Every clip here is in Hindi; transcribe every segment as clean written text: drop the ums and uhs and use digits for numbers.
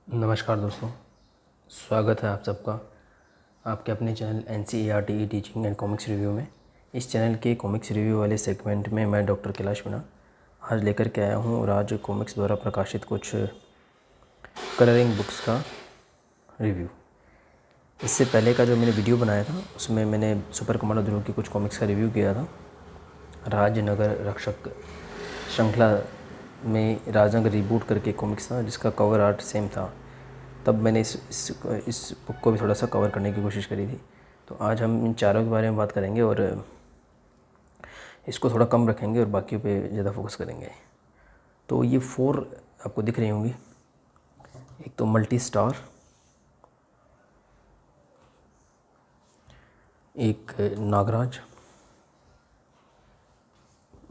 नमस्कार दोस्तों, स्वागत है आप सबका आपके अपने channel NCERT teaching and comics review में। इस चैनल के कॉमिक्स रिव्यू वाले सेगमेंट में मैं डॉक्टर कैलाश मीणा आज लेकर के आया हूँ राज कॉमिक्स द्वारा प्रकाशित कुछ कलरिंग बुक्स का रिव्यू। इससे पहले का जो मैंने वीडियो बनाया था उसमें मैंने सुपर कमांडो ध्रुव की कुछ कॉमिक्स का रिव्यू किया था। राजनगर रक्षक श्रृंखला में राजनगर रिबूट करके कॉमिक्स था जिसका कवर आर्ट सेम था। तब मैंने इस बुक को भी थोड़ा सा कवर करने की कोशिश करी थी। तो आज हम इन चारों के बारे में बात करेंगे और इसको थोड़ा कम रखेंगे और बाकी पे ज़्यादा फोकस करेंगे। तो ये 4 आपको दिख रही होंगी। एक तो मल्टी स्टार, एक नागराज,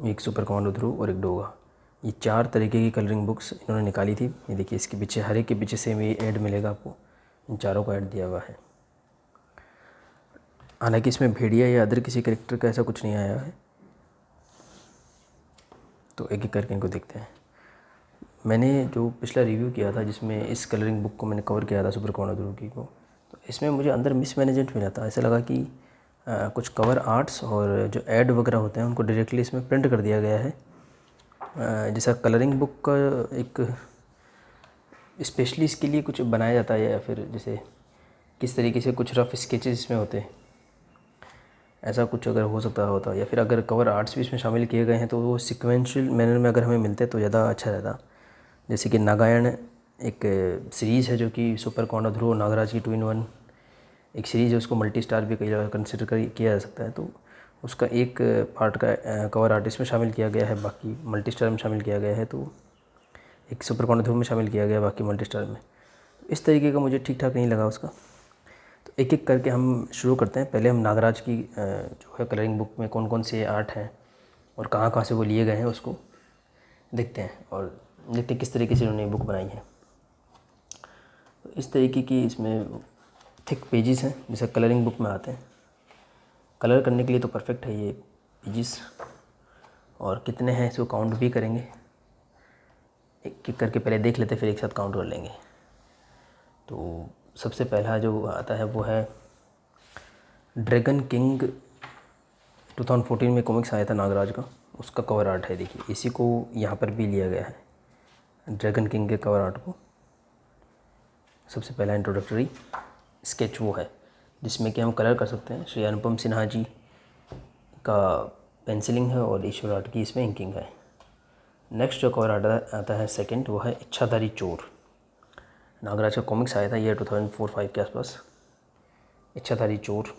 एक सुपर कमांडो ध्रुव और एक डोगा। ये 4 तरीके की कलरिंग बुक्स इन्होंने निकाली थी। ये देखिए, इसके पीछे हर एक के पीछे सेम ये ऐड मिलेगा आपको। इन चारों का ऐड दिया हुआ है। हालांकि इसमें भेड़िया या अदर किसी कैरेक्टर का ऐसा कुछ नहीं आया है। तो एक एक करके इनको देखते हैं। मैंने जो पिछला रिव्यू किया था जिसमें इस कलरिंग बुक को मैंने कवर किया था सुपर कमांडो ध्रुव की को, तो इसमें मुझे अंदर मिसमैनेजमेंट मिला था। ऐसा लगा कि कुछ कवर आर्ट्स और जो ऐड वगैरह होते हैं उनको डायरेक्टली इसमें प्रिंट कर दिया गया है। जैसा कलरिंग बुक का एक स्पेशली इसके लिए कुछ बनाया जाता है, या फिर जैसे किस तरीके से कुछ रफ़ स्केचेस इसमें होते हैं, ऐसा कुछ अगर हो सकता होता, या फिर अगर कवर आर्ट्स भी इसमें शामिल किए गए हैं तो वो सिक्वेंशियल मैनर में अगर हमें मिलते तो ज़्यादा अच्छा रहता। जैसे कि नागायण एक सीरीज़ है जो कि सुपर कमांडो ध्रुव और नागराज की 2-in-1 एक सीरीज़ है। उसको मल्टी स्टार भी कई कंसिडर किया जा सकता है। तो उसका एक पार्ट का कवर आर्ट इसमें शामिल किया गया है, बाकी मल्टी स्टार में शामिल किया गया है। तो एक सुपर कमांडो ध्रुव में शामिल किया गया, बाकी मल्टी स्टार में। इस तरीके का मुझे ठीक ठाक नहीं लगा उसका। तो एक एक करके हम शुरू करते हैं। पहले हम नागराज की जो है कलरिंग बुक में कौन कौन से आर्ट हैं और कहाँ कहाँ से वो लिए गए हैं उसको देखते हैं, और देखते हैं किस तरीके से उन्होंने बुक बनाई है। तो इस तरीके की इसमें थिक पेजेस हैं जैसे कलरिंग बुक में आते हैं। कलर करने के लिए तो परफेक्ट है ये पेजेस। और कितने हैं इसको काउंट भी करेंगे। एक एक करके पहले देख लेते, फिर एक साथ काउंट कर लेंगे। तो सबसे पहला जो आता है वो है ड्रैगन किंग। 2014 में कॉमिक्स आया था नागराज का, उसका कवर आर्ट है। देखिए, इसी को यहाँ पर भी लिया गया है, ड्रैगन किंग के कवर आर्ट को। सबसे पहला इंट्रोडक्टरी स्केच वो है जिसमें कि हम कलर कर सकते हैं। श्री अनुपम सिन्हा जी का पेंसिलिंग है और ईश्वर आर्ट की इसमें इंकिंग है। नेक्स्ट जो कवर आर्ट आता है सेकंड, वो है इच्छाधारी चोर। नागराज का कॉमिक्स आया था ये 2004-05 के आसपास, इच्छाधारी चोर।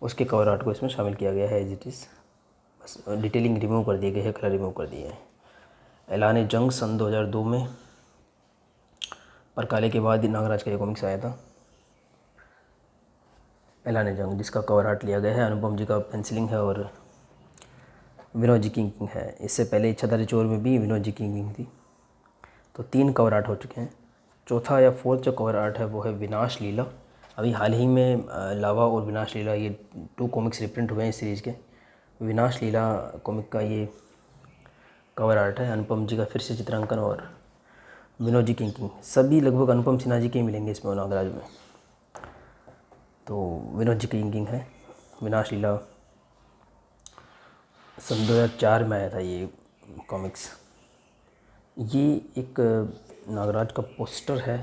उसके कवर आर्ट को इसमें शामिल किया गया है एज इट इज़। बस डिटेलिंग रिमूव कर दिए गए है, कलर रिमूव कर दिए हैं। ऐलान जंग सन 2002 में, पर काले के बाद नागराज का ये कॉमिक्स आया था ऐलान जंग, जिसका कवर आर्ट लिया गया है। अनुपम जी का पेंसिलिंग है और विनोद जी की इंकिंग है। इससे पहले इच्छाधारी चोर में भी विनोद जी की इंकिंग थी। तो 3 कवर आर्ट हो चुके हैं। चौथा या फोर्थ जो कवर आर्ट है वो है विनाश लीला। अभी हाल ही में लावा और विनाश लीला ये 2 कॉमिक्स रिप्रिंट हुए हैं इस सीरीज़ के। विनाश लीला कॉमिक का ये कवर आर्ट है। अनुपम जी का फिर से चित्रांकन और विनोद जी की इंकिंग। सभी लगभग अनुपम सिन्हा जी के ही मिलेंगे इसमें नागराज में। तो विनोद जी की इंकिंग है। विनाश लीला सन 2004 में आया था ये कॉमिक्स। ये एक नागराज का पोस्टर है,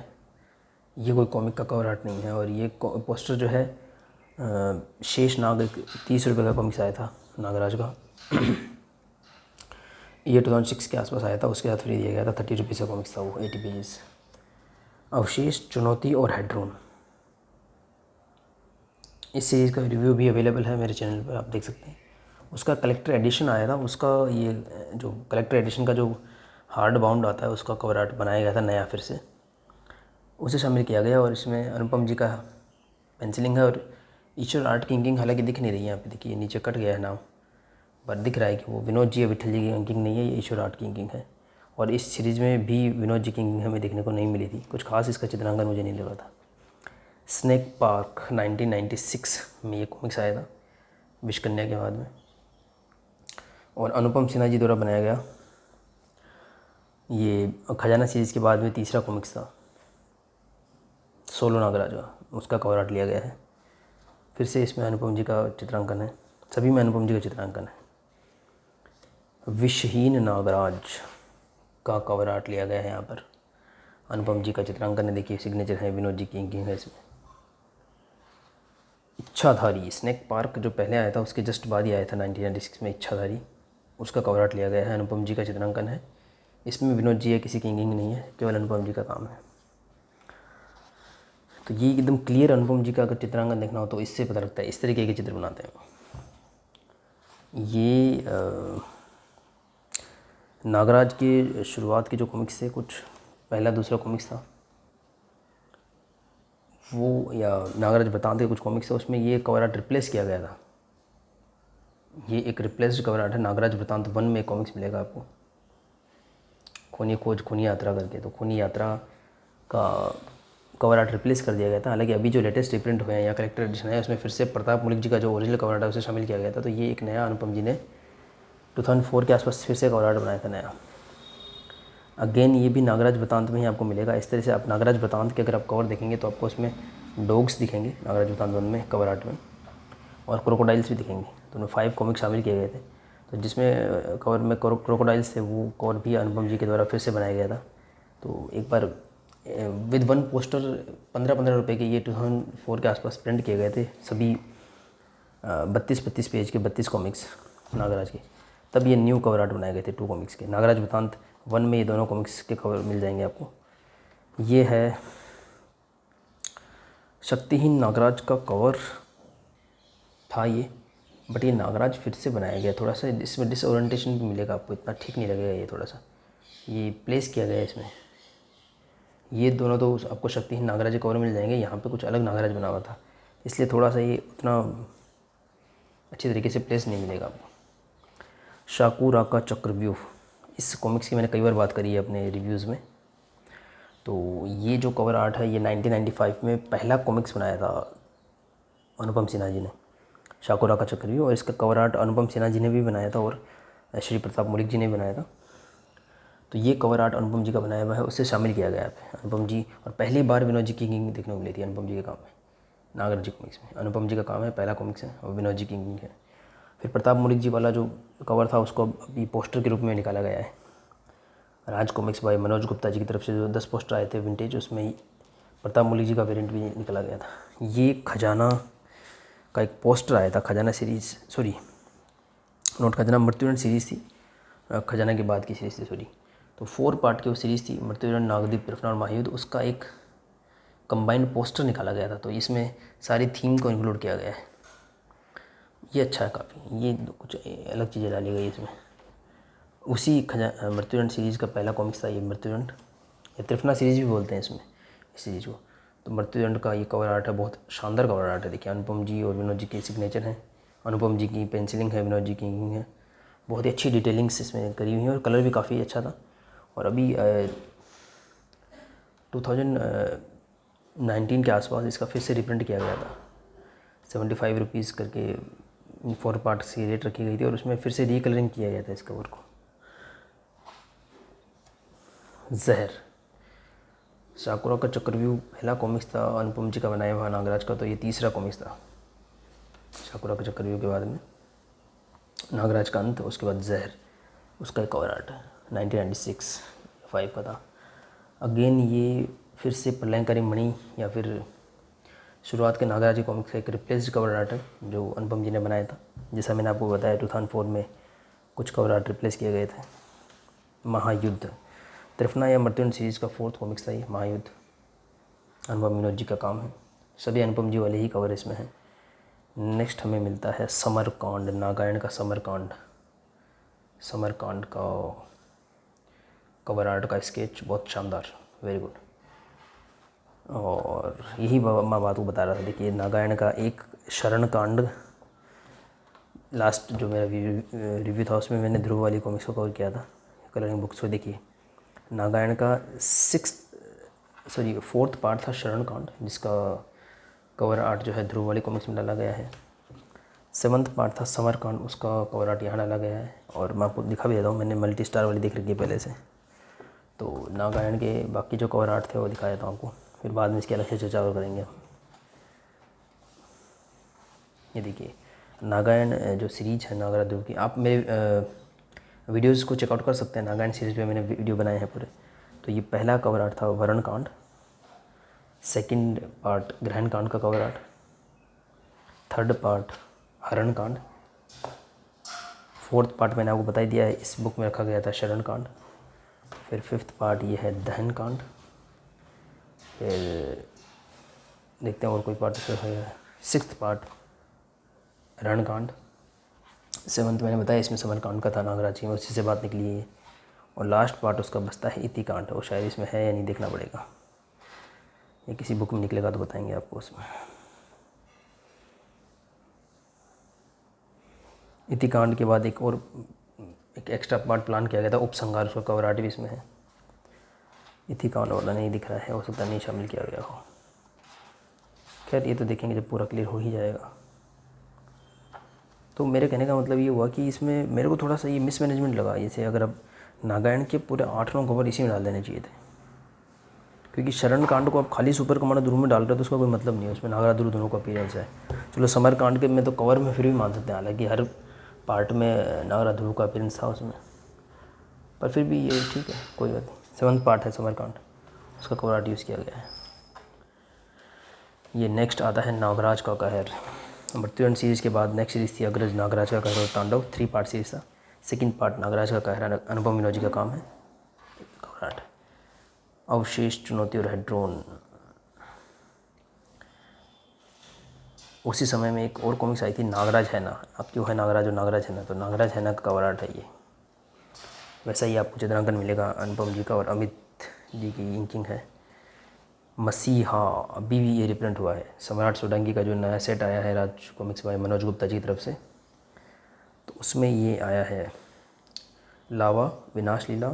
ये कोई कॉमिक का कवर आर्ट नहीं है। और ये पोस्टर जो है शेष नाग, एक 30 रुपये का कॉमिक्स आया था नागराज का। ये 2006 के आसपास आया था, उसके साथ फ्री दिया गया था। 30 रुपीज़ का कॉमिक्स था वो, 80 पेजेस। अवशेष, चुनौती और हेडरोन, इस सीरीज़ का रिव्यू भी अवेलेबल है मेरे चैनल पर, आप देख सकते हैं। उसका कलेक्टर एडिशन आया था, उसका ये जो कलेक्टर एडिशन का जो हार्ड बाउंड आता है उसका कवर आर्ट बनाया गया था नया, फिर से उसे शामिल किया गया। और इसमें अनुपम जी का पेंसिलिंग है और ईश्वर आर्ट की इंकिंग हालांकि दिख नहीं रही है यहाँ पे। देखिए नीचे कट गया है नाम, पर दिख रहा है कि वो विनोद जी या विठल जी की इंकिंग नहीं है, ये ईश्वर आर्ट की इंकिंग है। और इस सीरीज़ में भी विनोद जी की इंकिंग हमें देखने को नहीं मिली थी। कुछ खास इसका चित्रांकन मुझे नहीं लगा था। स्नेक पार्क 1996 में ये कॉमिक्स आया था, विश्वकन्या के बाद में, और अनुपम सिन्हा जी द्वारा बनाया गया। ये खजाना सीरीज़ के बाद में तीसरा कॉमिक्स था, सोलो नागराज का, उसका कवर आर्ट लिया गया है। फिर से इसमें अनुपम जी का चित्रांकन है, सभी में अनुपम जी का चित्रांकन है। विषहीन नागराज का कवर आर्ट लिया गया है, यहाँ पर अनुपम जी का चित्रांकन है, देखिए सिग्नेचर है, विनोद जी की इंकिंग है इसमें। इच्छाधारी स्नैक पार्क जो पहले आया था उसके जस्ट बाद ही आया था 1996 में इच्छाधारी, उसका कवर आर्ट लिया गया है, अनुपम जी का चित्रांकन है। इसमें विनोद जी है, किसी की इंकिंग नहीं है, केवल अनुपम जी का काम है। तो ये एकदम क्लियर अनुपम जी का अगर चित्रांकन देखना हो तो इससे पता लगता है, इस तरीके के चित्र बनाते हैं। ये नागराज के शुरुआत के जो कॉमिक्स थे, कुछ पहला दूसरा कॉमिक्स था वो, या नागराज वृतांत के कुछ कॉमिक्स थे, उसमें ये कवर आर्ट रिप्लेस किया गया था। ये एक रिप्लेस्ड कवर आर्ट है। नागराज वृतांत 1 में कॉमिक्स मिलेगा आपको, खूनी खोज खूनी यात्रा करके। तो खूनी यात्रा का कवर आर्ट रिप्लेस कर दिया गया था। हालांकि अभी जो लेटेस्ट रिप्रिंट हुए हैं या कलेक्टर एडिशन है उसमें फिर से प्रताप मुलिक जी का जो ओरिजिनल कवर आर्ट है उसे शामिल किया गया था। तो ये एक नया अनुपम जी ने 2004 के आसपास फिर से कवर आर्ट बनाया था नया। अगेन ये भी नागराज वृतांत में ही आपको मिलेगा। इस तरह से आप नागराज वृतांत के अगर आप कवर देखेंगे तो आपको उसमें डॉग्स दिखेंगे नागराज वृतांत 1 में कवर आर्ट में, और क्रोकोडाइल्स भी दिखेंगे। तो उनमें 5 कॉमिक शामिल किए गए थे। तो जिसमें कवर में क्रोकोडाइल्स थे वो कवर भी अनुपम जी के द्वारा फिर से बनाया गया था। तो एक बार विद वन पोस्टर 15-15 रुपये के ये 2004 के आसपास प्रिंट किए गए थे, सभी 32-32 पेज के 32 कॉमिक्स नागराज के। तब ये न्यू कवर आर्ट बनाए गए थे 2 कॉमिक्स के। नागराज वृतांत 1 में ये दोनों कॉमिक्स के कवर मिल जाएंगे आपको। ये है शक्तिहीन नागराज का कवर था ये, बट ये नागराज फिर से बनाया गया। थोड़ा सा इसमें डिसओरिएंटेशन भी मिलेगा आपको, इतना ठीक नहीं लगेगा ये, थोड़ा सा ये प्लेस किया गया है इसमें। ये दोनों तो आपको शक्तिहीन नागराज के कवर मिल जाएंगे, यहाँ पे कुछ अलग नागराज बना हुआ था, इसलिए थोड़ा सा ये उतना अच्छी तरीके से प्लेस नहीं मिलेगा आपको। शाकुरा का चक्रव्यूह, इस कॉमिक्स की मैंने कई बार बात करी है अपने रिव्यूज़ में। तो ये जो कवर आर्ट है ये 1995 में पहला कॉमिक्स बनाया था अनुपम सिन्हा जी ने, शाकुरा का चक्रव्यूह। और इसका कवर आर्ट अनुपम सिन्हा जी ने भी बनाया था और श्री प्रताप मुलिक जी ने भी बनाया था। तो ये कवर आर्ट अनुपम जी का बनाया हुआ है, उससे शामिल किया गया है अनुपम जी। और पहली बार विनोद जी की इंकिंग देखने को मिली थी अनुपम जी के काम में, नागराज जी कॉमिक्स में। अनुपम जी का काम है, पहला कॉमिक्स है, और विनोद जी की इंकिंग है। फिर प्रताप मुलिक जी वाला जो कवर था उसको अभी पोस्टर के रूप में निकाला गया है। राज कॉमिक्स बाय मनोज गुप्ता जी की तरफ से जो 10 पोस्टर आए थे विंटेज, उसमें ही प्रताप मुलिक जी का वेरिएंट भी निकाला गया था। ये खजाना का एक पोस्टर आया था, खजाना सीरीज़, सॉरी नोट खजाना मृत्युदंड सीरीज़ थी, खजाना के बाद की सीरीज़ थी सॉरी। तो 4 पार्ट की वो सीरीज़ थी, मृत्युदंड, नागदीप, प्रफना और महायुद्ध। उसका एक कंबाइंड पोस्टर निकाला गया था, तो इसमें सारी थीम को इंक्लूड किया गया है। ये अच्छा है काफ़ी, ये कुछ अलग चीज़ें डाली गई इसमें। उसी मृत्युदंड सीरीज़ का पहला कॉमिक्स था ये मृत्युदंड, या त्रिफना सीरीज़ भी बोलते हैं इसमें इस सीरीज़ को। तो मृत्युदंड का ये कवर आर्ट है, बहुत शानदार कवर आर्ट है। देखिए अनुपम जी और विनोद जी के सिग्नेचर हैं, अनुपम जी की पेंसिलिंग है, विनोद जी की इंकिंग है। बहुत ही अच्छी डिटेलिंग्स इसमें करी हुई है और कलर भी काफ़ी अच्छा था। और अभी 2019 के आसपास इसका फिर से रिप्रिंट किया गया था, 75 रुपीज़ करके 4 पार्ट्स की रेट रखी गई थी, और उसमें फिर से रीकलरिंग किया गया था इस कवर को। जहर, शाकुरा का चक्रव्यूह पहला कॉमिक्स था अनुपम जी का बनाया हुआ नागराज का, तो ये तीसरा कॉमिक्स था शाकुरा का चक्रव्यूह के बाद में नागराज का अंत, उसके बाद जहर, उसका एक कवर आर्ट है 1996-5 का था। अगेन ये फिर से प्रलयंकारी मणि या फिर शुरुआत के नागराज के कॉमिक्स का एक रिप्लेस्ड कवर आर्ट है जो अनुपम जी ने बनाया था। जैसा मैंने आपको बताया 2004 में कुछ कवर आर्ट रिप्लेस किए गए थे। महायुद्ध, त्रिफना या मृत्युदंड सीरीज़ का 4th कॉमिक्स था ये महायुद्ध, अनुपम विनोद जी का काम है, सभी अनुपम जी वाले ही कवर इसमें हैं। नेक्स्ट हमें मिलता है समरकांड, नागायण का समरकांड। समरकांड का कवर आर्ट का स्केच बहुत शानदार, वेरी गुड। और यही मैं बात को बता रहा था। देखिए नागायण का एक शरण कांड, लास्ट जो मेरा रिव्यू था उसमें मैंने ध्रुव वाली कॉमिक्स को कवर किया था, कलरिंग बुक्स को। देखिए नागायण का 4th पार्ट था शरण कांड, जिसका कवर आर्ट जो है ध्रुव वाली कॉमिक्स में डाला गया है। 7th पार्ट था समरकांड, उसका कवर आर्ट यहाँ डाला गया है। और मैं आपको दिखा भी देता हूँ, मैंने मल्टी स्टार वाली देख रखी है पहले से, तो नागायण के बाकी जो कवर आर्ट थे वो दिखाया था आपको, फिर बाद में इसकी अलग से चर्चा और करेंगे। ये देखिए नागायण जो सीरीज है नागराज ध्रुव की, आप मेरे वीडियोज़ को चेकआउट कर सकते हैं। नागायण सीरीज पे मैंने वीडियो बनाए हैं पूरे। तो ये पहला कवर आर्ट था वरण कांड, सेकंड पार्ट ग्रहण कांड का कवर आर्ट, थर्ड पार्ट हरण कांड, फोर्थ पार्ट मैंने आपको बता ही दिया है इस बुक में रखा गया था शरण कांड, फिर फिफ्थ पार्ट ये है दहन कांड, फिर देखते हैं और कोई पार्ट इसमें है, सिक्स्थ पार्ट रणकांड, सेवंथ मैंने बताया इसमें समरकांड का था नागराज जी में, उसी से बात निकली है। और लास्ट पार्ट उसका बचता है इतिकांड, और शायद इसमें है या नहीं देखना पड़ेगा, ये किसी बुक में निकलेगा तो बताएंगे आपको उसमें। इतिकांड के बाद एक और एक एक्स्ट्रा पार्ट प्लान किया गया था उपसंहार, उसका कवर आर्ट भी इसमें है। इतिकांड वाला नहीं दिख रहा है, हो सकता नहीं शामिल किया गया हो। खैर ये तो देखेंगे जब पूरा क्लियर हो ही जाएगा। तो मेरे कहने का मतलब ये हुआ कि इसमें मेरे को थोड़ा सा ये मिसमैनेजमेंट लगा। जैसे अगर अब नागायण के पूरे 8-9 कवर इसी में डाल देने चाहिए थे, क्योंकि शरण कांड को आप खाली सुपर कमांडो ध्रुव में डाल रहे हो तो उसका कोई मतलब नहीं है। उसमें नागराज ध्रुव दोनों का अपीयरेंस है। चलो समर कांड के में तो कवर में फिर भी मान सकते हैं, हालांकि हर पार्ट में नागराज ध्रुव का अपीयरेंस था उसमें, पर फिर भी ये ठीक है, कोई बात नहीं। सेवंथ पार्ट है समर कांड, उसका कवर आर्ट यूज़ किया गया है। ये नेक्स्ट आता है नागराज का कहर। मृत्युदंड सीरीज़ के बाद नेक्स्ट सीरीज़ थी अग्रज नागराज का कहर और तांडव, 3 पार्ट सीरीज़ था। सेकंड पार्ट नागराज का कहर अनुपम विनोद जी का काम है। कवर आर्ट अवशेष चुनौती और हेड्रोन। उसी समय में एक और कॉमिक्स आई थी नागराज है ना, अब क्यों है नागराज और नागराज है ना, तो नागराज है ना का कवर आर्ट है ये। वैसा ही आपको चित्रांकन मिलेगा अनुपम जी का, और अमित जी की इंकिंग है। मसीहा अभी भी ये रिप्रिंट हुआ है। सम्राट सोडंकी का जो नया सेट आया है राज कॉमिक्स बाय मनोज गुप्ता जी की तरफ से, तो उसमें ये आया है लावा, विनाश लीला,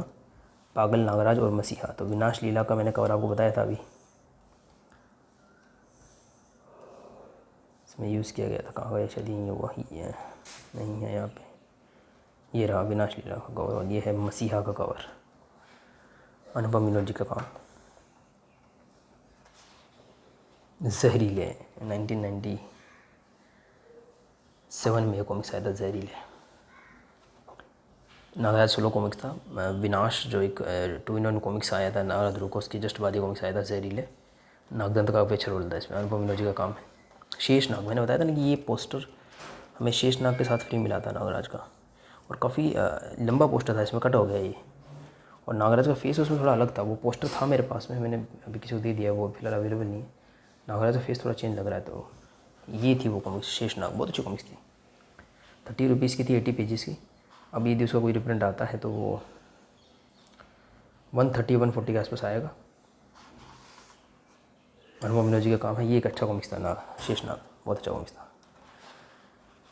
पागल नागराज और मसीहा। तो विनाश लीला का मैंने कवर आपको बताया था अभी, इसमें यूज़ किया गया था। कहाँ गया, शायद ये हुआ ही है, नहीं है यहाँ पे। ये रहा विनाश लीला का कवर, और ये है मसीहा का कवर, अनुपम विनोद जी का काम। जहरीले 1997 में ये कॉमिक्स आया था, जहरीले। नागराज सोलो कॉमिक्स था। विनाश जो एक 2-in-1 कॉमिक्स आया था नागराज ध्रुव को, उसकी जस्ट बाद ये कॉमिक्स आया था जहरीले। नागदंत का पेचर रोल था इसमें, अनुपम विनोद जी का काम है। शेषनाग मैंने बताया था ना कि ये पोस्टर हमें शेषनाग के साथ फ्री मिला था नागराज का, और काफ़ी लंबा पोस्टर था, इसमें कट हो गया ये। और नागराज का फेस उसमें थोड़ा अलग था। वो पोस्टर था मेरे पास में, मैंने अभी किसी को दे दिया, वो फिलहाल अवेलेबल नहीं है। नागराज का फेस थोड़ा चेंज लग रहा है। तो ये थी वो कॉमिक्स शेषनाग, बहुत अच्छी कॉमिक्स थी। 30 रुपीज़ की थी, 80 पेजेस की। अब यदि उसका कोई रिप्रिंट आता है तो वो 130-140 के आसपास आएगा। अनुपम विनोद जी का काम है। ये एक अच्छा कॉमिक्स था शेषनाग, बहुत अच्छा कॉमिक्स था।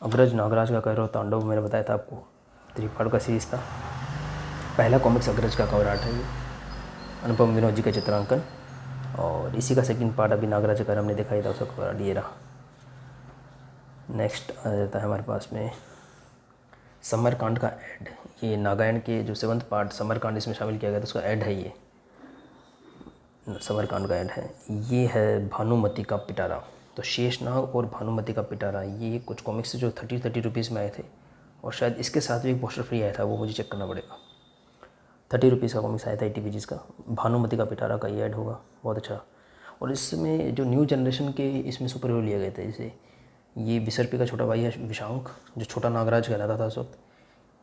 अग्रज नागराज का कहर और तांडव मैंने बताया था आपको, 3 पार्ट का सीरीज़ था। पहला कॉमिक्स अग्रज का कवर आर्ट है ये, अनुपम विनोद जी का चित्रांकन, और इसी का सेकंड पार्ट अभी नागराज का हमने देखा ही था, उसका कवर आर्ट ये रहा। नेक्स्ट आ जाता है हमारे पास में समरकांड का ऐड। ये नागायण के जो 7th पार्ट समरकांड इसमें शामिल किया गया था, उसका ऐड है ये, समरकांड का ऐड है। ये है भानुमति का पिटारा। तो शेषनाग और भानुमति का पिटारा ये कुछ कॉमिक्स जो 30 रुपीज़ में आए थे, और शायद इसके साथ भी एक पोस्टर फ्री आया था, वो मुझे चेक करना पड़ेगा। 30 रुपीज़ का कॉमिक्स आया था 80 पेजेस का। भानुमति का पिटारा का ये ऐड होगा, बहुत अच्छा। और इसमें जो न्यू जनरेशन के इसमें सुपर हीरो लिए गए थे, जैसे ये बिसरपी का छोटा भाई है विशांक, जो छोटा नागराज कहलाता था उस वक्त।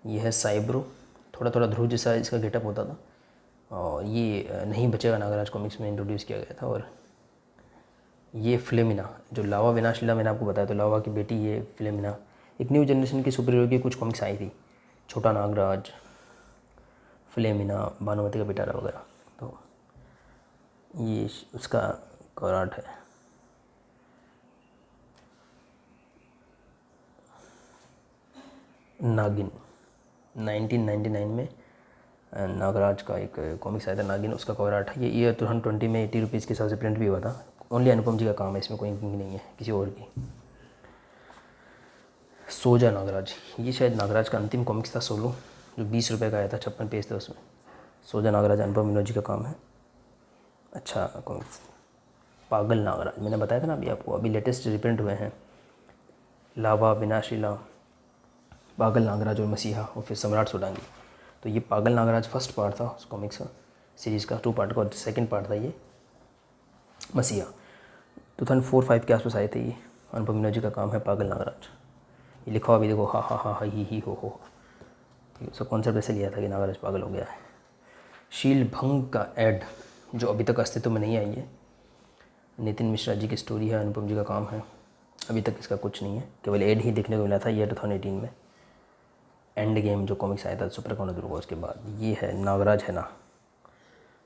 ये है साइब्रो, थोड़ा थोड़ा ध्रुव जैसा इसका गेटअप होता था, और ये नहीं बचेगा नागराज कॉमिक्स में इंट्रोड्यूस किया गया था। और ये फिलेमिना, जो लावा विनाश लीला मैंने आपको बताया, तो लावा की बेटी ये फिलेमिना, एक न्यू जनरेशन की सुपर हीरो की कुछ कॉमिक्स आई थी, छोटा नागराज, फिलेमिना, भानुमति का पिटारा वगैरह। तो ये उसका कवर आर्ट है। नागिन 1999 में नागराज का एक कॉमिक्स आया था नागिन, उसका कवर आर्ट है। ये ईयर 2020 में 80 रुपीज़ के हिसाब से प्रिंट भी हुआ था। ओनली अनुपम जी का काम है, इसमें कोई इंकिंग नहीं है किसी और की। सोजा नागराज, ये शायद नागराज का अंतिम कॉमिक्स था सोलो, जो 20 रुपये का आया था, 56 पेज थे उसमें। सोजा नागराज अनुपम मिनोजी का काम है। अच्छा कॉमिक्स पागल नागराज, मैंने बताया था ना अभी आपको, अभी लेटेस्ट रिप्रिंट हुए हैं। लावा, विनाशीला, पागल नागराज और मसीहा, और फिर सम्राट सोडांगी। तो ये पागल नागराज फर्स्ट पार्ट था उस कॉमिक्स का, सीरीज़ का 2 पार्ट का, और सेकंड पार्ट था ये मसीहा। 2004-05 के आसपास आए थे ये। अनुपम मिनोजी का काम है पागल नागराज। ये लिखा हुआ भी देखो, हा हा हा हा ही हो। उसका कॉन्सेप्ट ऐसे लिया था कि नागराज पागल हो गया है। शील भंग का ऐड जो अभी तक अस्तित्व में नहीं आई है, नितिन मिश्रा जी की स्टोरी है, अनुपम जी का काम है। अभी तक इसका कुछ नहीं है, केवल ऐड ही देखने को मिला था ये 2018 में। एंड गेम जो कॉमिक्स आया था सुपर कॉर्नर दुर्गा, उसके बाद ये है नागराज है ना,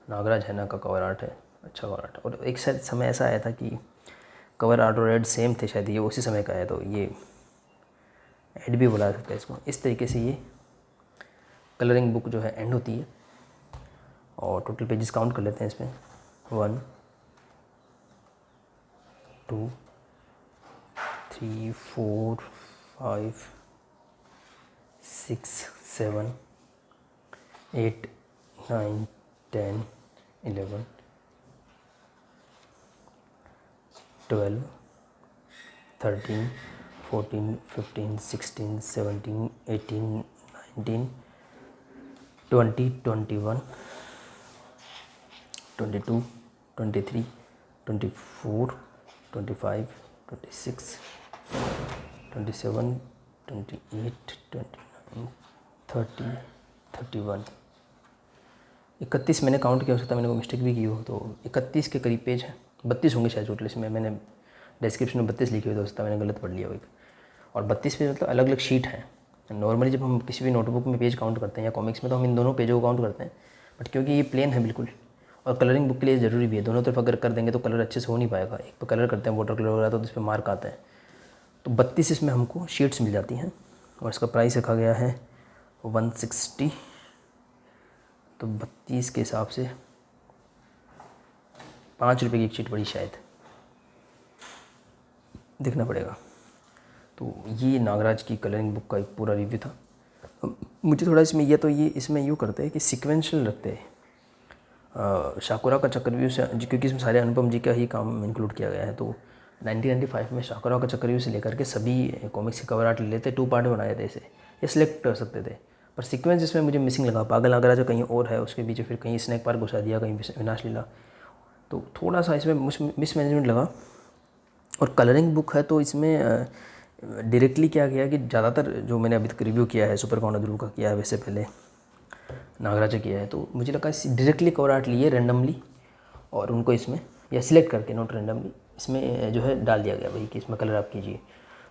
नागराज है ना का कवर आर्ट है, अच्छा कवर आर्ट। और एक शायद समय ऐसा आया था कि कवर आर्ट और ऐड सेम थे, शायद ये उसी समय का है, तो ये ऐड भी बुला सकते हैं इसको। इस तरीके से ये कलरिंग बुक जो है एंड होती है। और टोटल पेजेस काउंट कर लेते हैं इसमें, 1 2 3 4 5 6 7 8 9 10 11 12 13 14 15 16 17 18 19 20 21 22 23 24 25 26 27 28 29 30 31 31 मैंने काउंट किया, हो सकता है मैंने कोई मिस्टेक भी की हो, तो 31 के करीब पेज हैं। 32 होंगे शायद टोटल, इसमें मैंने डिस्क्रिप्शन में 32 लिखे हुए, तो हो सकता है मैंने गलत पढ़ लिया हो। और 32 पेज मतलब अलग अलग शीट हैं। नॉर्मली जब हम किसी भी नोटबुक में पेज काउंट करते हैं या कॉमिक्स में, तो हम इन दोनों पेजों को काउंट करते हैं, बट क्योंकि ये प्लेन है बिल्कुल, और कलरिंग बुक के लिए ज़रूरी भी है, दोनों तरफ अगर कर देंगे तो कलर अच्छे से हो नहीं पाएगा। एक पर कलर करते हैं वाटर कलर वगैरह, तो उस पर मार्क आता है। तो 32 इसमें हमको शीट्स मिल जाती हैं, और इसका प्राइस रखा गया है 160। तो 32 के हिसाब से 5 रुपये की एक शीट पड़ी शायद, देखना पड़ेगा। तो ये नागराज की कलरिंग बुक का एक पूरा रिव्यू था। मुझे थोड़ा इसमें इसमें यूँ करते हैं कि सीक्वेंशियल रखते हैं। शाकुरा का चक्रव्यूह से, क्योंकि इसमें सारे अनुपम जी का ही काम इंक्लूड किया गया है, तो 1995 में शाकुरा का चक्रव्यूह से लेकर के सभी कॉमिक्स के कवर आर्ट ले लेते, 2 पार्ट बनाए थे इसे, ये सिलेक्ट कर सकते थे। पर सीक्वेंस इसमें मुझे मिसिंग लगा। पागल नागराज कहीं और है, उसके पीछे फिर कहीं स्नैक पार्क घुसा दिया, कहीं विनाश लीला, तो थोड़ा सा इसमें मिसमैनेजमेंट लगा। और कलरिंग बुक है तो इसमें डायरेक्टली क्या किया कि ज़्यादातर जो मैंने अभी तक रिव्यू किया है, सुपर कॉर्नर ध्रुव का किया है, वैसे पहले नागराज का किया है, तो मुझे लगा डायरेक्टली कवर आर्ट लिए रैंडमली, और उनको इसमें या सिलेक्ट करके, नॉट रैंडमली, इसमें जो है डाल दिया गया भाई कि इसमें कलर आप कीजिए।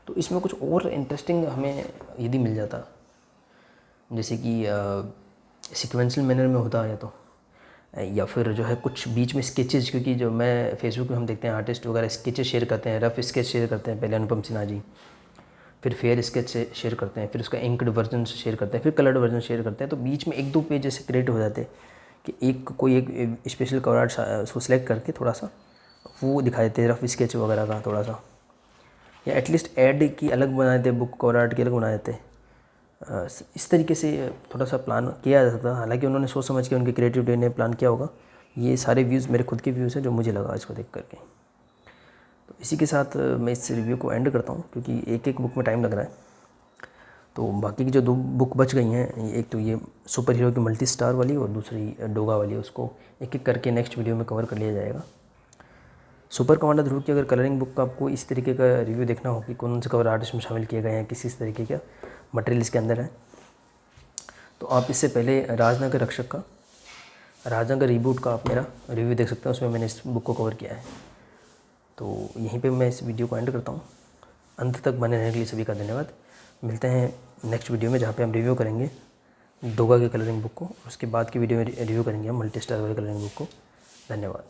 तो इसमें कुछ और इंटरेस्टिंग हमें यदि मिल जाता, जैसे कि सीक्वेंशियल मैनर में होता है, तो या फिर जो है कुछ बीच में स्केचेस, क्योंकि जो मैं फेसबुक पे हम देखते हैं आर्टिस्ट वगैरह स्केचेस शेयर करते हैं, रफ स्केच शेयर करते हैं, पहले अनुपम सिन्हा जी, फिर फेयर स्केच से शेयर करते हैं, फिर उसका इंक्ड वर्जन शेयर करते हैं, फिर कलर्ड वर्जन शेयर करते हैं। तो बीच में 1-2 पेज ऐसे क्रिएट हो जाते हैं कि कोई एक स्पेशल कवर आर्ट उसको सेलेक्ट करके थोड़ा सा वो दिखा देते हैं, रफ स्केच वगैरह का थोड़ा सा, या एटलीस्ट ऐड की अलग बना देते, बुक कवर आर्ट की अलग बना देते। इस तरीके से थोड़ा सा प्लान किया जा सकता है। हालांकि उन्होंने सोच समझ के, उनके क्रिएटिविटी ने प्लान किया होगा। ये सारे व्यूज़ मेरे खुद के व्यूज़ हैं जो मुझे लगा इसको देख करके। तो इसी के साथ मैं इस रिव्यू को एंड करता हूँ, क्योंकि एक बुक में टाइम लग रहा है। तो बाकी की जो 2 बुक बच गई हैं, एक तो ये सुपर हीरो की मल्टी स्टार वाली, और दूसरी डोगा वाली, उसको एक करके नेक्स्ट वीडियो में कवर कर लिया जाएगा। सुपर कमांडर ध्रुव की अगर कलरिंग बुक का आपको इस तरीके का रिव्यू देखना हो कि कौन से कवर आर्टिस्ट में शामिल किए गए हैं, किसी इस तरीके का मटेरियल इसके अंदर है, तो आप इससे पहले राजनगर रक्षक का, राजनगर रीबूट का आप मेरा रिव्यू देख सकते हैं, उसमें मैंने इस बुक को कवर किया है। तो यहीं पे मैं इस वीडियो को एंड करता हूँ। अंत तक बने रहने के लिए सभी का धन्यवाद। मिलते हैं नेक्स्ट वीडियो में, जहाँ पे हम रिव्यू करेंगे डोगा की कलरिंग बुक को, उसके बाद की वीडियो में रिव्यू करेंगे हम मल्टी स्टार वाली कलरिंग बुक को। धन्यवाद।